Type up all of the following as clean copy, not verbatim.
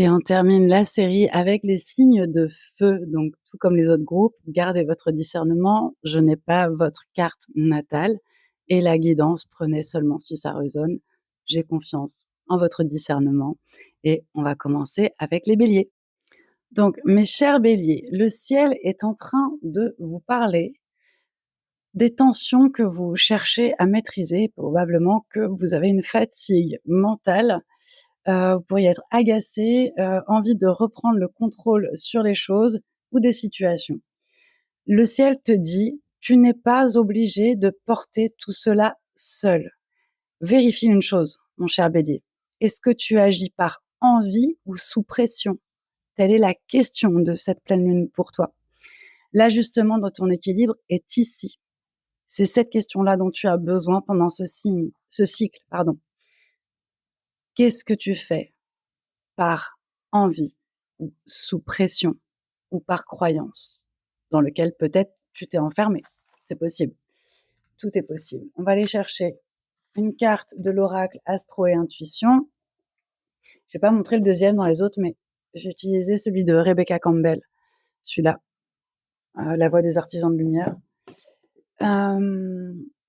Et on termine la série avec les signes de feu. Donc, tout comme les autres groupes, gardez votre discernement. Je n'ai pas votre carte natale et la guidance, prenez seulement si ça résonne. J'ai confiance en votre discernement et on va commencer avec les béliers. Donc, mes chers béliers, le ciel est en train de vous parler des tensions que vous cherchez à maîtriser. Probablement que vous avez une fatigue mentale. Vous pourriez être agacé, envie de reprendre le contrôle sur les choses ou des situations. Le ciel te dit: «Tu n'es pas obligé de porter tout cela seul». Vérifie une chose, mon cher bélier, est-ce que tu agis par envie ou sous pression? Telle est la question de cette pleine lune pour toi. L'ajustement de ton équilibre est ici. C'est cette question-là dont tu as besoin pendant ce cycle. Qu'est-ce que tu fais par envie ou sous pression ou par croyance dans lequel peut-être tu t'es enfermé? C'est possible. Tout est possible. On va aller chercher une carte de l'oracle Astro et Intuition. Je vais pas montrer le deuxième dans les autres, mais j'ai utilisé celui de Rebecca Campbell, celui-là, La voix des artisans de lumière.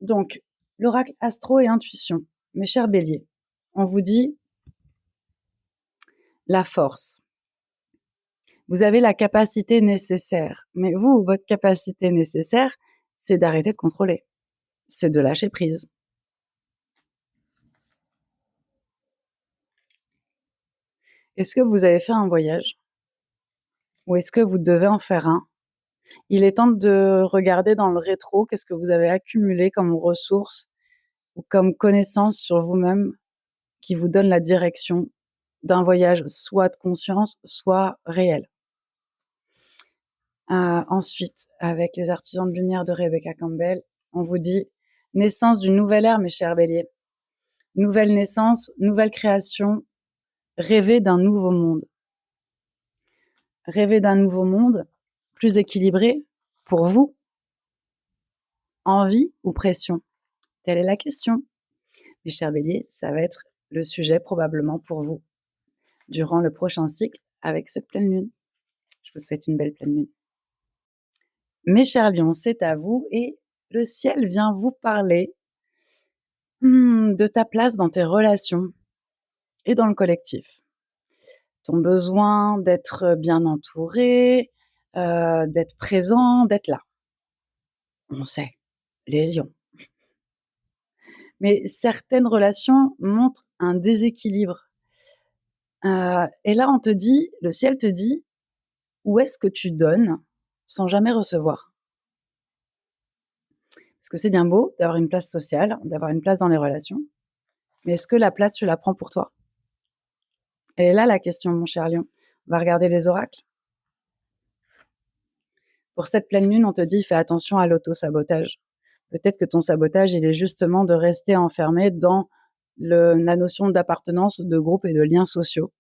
Donc, l'oracle Astro et Intuition. Mes chers béliers, on vous dit la force. Vous avez la capacité nécessaire, mais vous, votre capacité nécessaire, c'est d'arrêter de contrôler, c'est de lâcher prise. Est-ce que vous avez fait un voyage? Ou est-ce que vous devez en faire un? Il est temps de regarder dans le rétro, qu'est-ce que vous avez accumulé comme ressources ou comme connaissances sur vous-même qui vous donne la direction d'un voyage soit de conscience, soit réel. Ensuite, avec les artisans de lumière de Rebecca Campbell, on vous dit naissance d'une nouvelle ère, mes chers béliers. Nouvelle naissance, nouvelle création, rêver d'un nouveau monde. Rêver d'un nouveau monde plus équilibré pour vous. Envie ou pression? Telle est la question. Mes chers béliers, ça va être le sujet probablement pour vous durant le prochain cycle avec cette pleine lune. Je vous souhaite une belle pleine lune. Mes chers lions, c'est à vous et le ciel vient vous parler de ta place dans tes relations et dans le collectif. Ton besoin d'être bien entouré, d'être présent, d'être là. On sait, les lions. Mais certaines relations montrent un déséquilibre. Et là, on te dit, le ciel te dit, où est-ce que tu donnes sans jamais recevoir? Parce que c'est bien beau d'avoir une place sociale, d'avoir une place dans les relations, mais est-ce que la place, tu la prends pour toi? Elle est là la question, mon cher lion. On va regarder les oracles. Pour cette pleine lune, on te dit, fais attention à l'auto-sabotage. Peut-être que ton sabotage, il est justement de rester enfermé dans la notion d'appartenance, de groupe et de liens sociaux,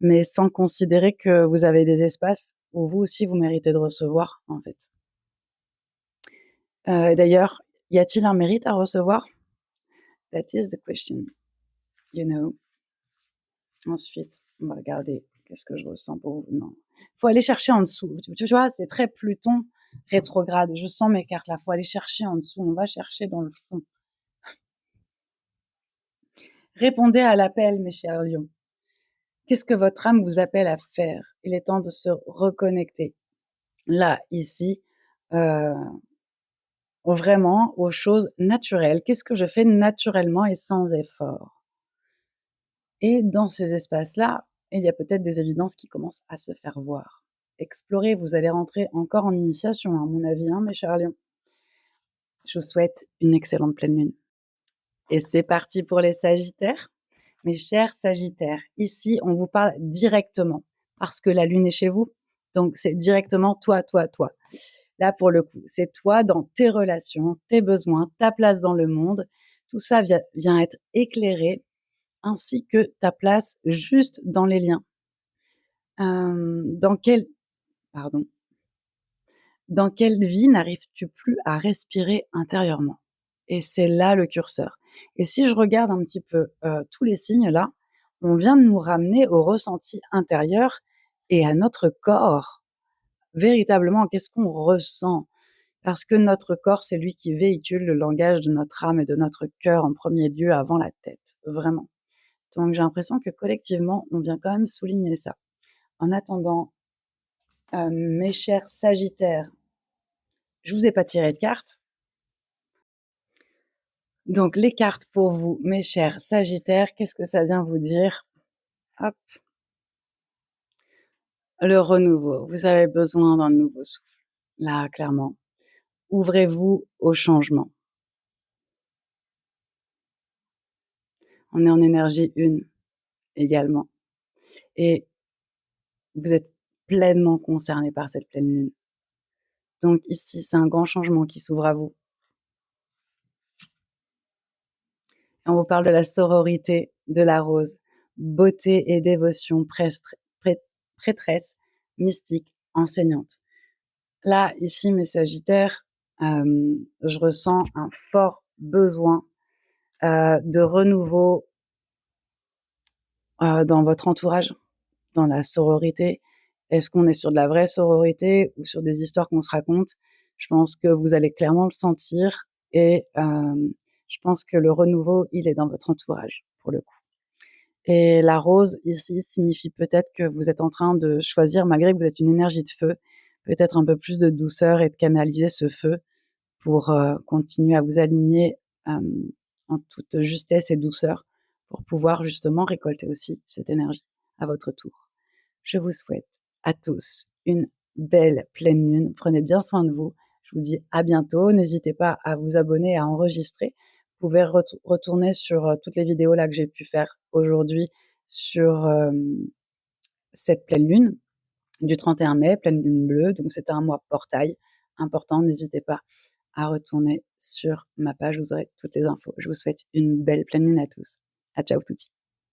mais sans considérer que vous avez des espaces où vous aussi, vous méritez de recevoir, en fait. D'ailleurs, y a-t-il un mérite à recevoir? That is the question, you know. Ensuite, on va regarder qu'est-ce que je ressens pour vous. Non, faut aller chercher en dessous. Tu vois, c'est très Pluton rétrograde. Je sens mes cartes là. Faut aller chercher en dessous. On va chercher dans le fond. Répondez à l'appel, mes chers lions. Qu'est-ce que votre âme vous appelle à faire? Il est temps de se reconnecter. Là, ici, vraiment aux choses naturelles. Qu'est-ce que je fais naturellement et sans effort? Et dans ces espaces-là, il y a peut-être des évidences qui commencent à se faire voir. Explorez, vous allez rentrer encore en initiation, à mon avis, mes chers lions. Je vous souhaite une excellente pleine lune. Et c'est parti pour les Sagittaires. Mes chers Sagittaires, ici, on vous parle directement parce que la lune est chez vous. Donc, c'est directement toi. Là, pour le coup, c'est toi dans tes relations, tes besoins, ta place dans le monde. Tout ça vient être éclairé, ainsi que ta place juste dans les liens. Dans quelle vie n'arrives-tu plus à respirer intérieurement? Et c'est là le curseur. Et si je regarde un petit peu tous les signes là, on vient de nous ramener au ressenti intérieur et à notre corps. Véritablement, qu'est-ce qu'on ressent? Parce que notre corps, c'est lui qui véhicule le langage de notre âme et de notre cœur en premier lieu avant la tête, vraiment. Donc j'ai l'impression que collectivement, on vient quand même souligner ça. En attendant, mes chers Sagittaires, je vous ai pas tiré de cartes. Donc les cartes pour vous, mes chers Sagittaires, qu'est-ce que ça vient vous dire? Hop. Le renouveau. Vous avez besoin d'un nouveau souffle. Là, clairement. Ouvrez-vous au changement. On est en énergie 1 également. Et vous êtes pleinement concerné par cette pleine lune. Donc ici, c'est un grand changement qui s'ouvre à vous. Et on vous parle de la sororité de la rose, beauté et dévotion, prêtresse, mystique, enseignante. Là, ici, mes Sagittaires, je ressens un fort besoin de renouveau dans votre entourage, dans la sororité. Est-ce qu'on est sur de la vraie sororité ou sur des histoires qu'on se raconte? Je pense que vous allez clairement le sentir et je pense que le renouveau, il est dans votre entourage, pour le coup. Et la rose, ici, signifie peut-être que vous êtes en train de choisir, malgré que vous êtes une énergie de feu, peut-être un peu plus de douceur et de canaliser ce feu pour continuer à vous aligner en toute justesse et douceur pour pouvoir justement récolter aussi cette énergie à votre tour. Je vous souhaite à tous une belle pleine lune. Prenez bien soin de vous. Je vous dis à bientôt. N'hésitez pas à vous abonner, à enregistrer. Vous pouvez retourner sur toutes les vidéos là que j'ai pu faire aujourd'hui sur cette pleine lune du 31 mai, pleine lune bleue. Donc c'était un mois portail important. N'hésitez pas à retourner sur ma page. Vous aurez toutes les infos. Je vous souhaite une belle pleine lune à tous. À ciao tutti.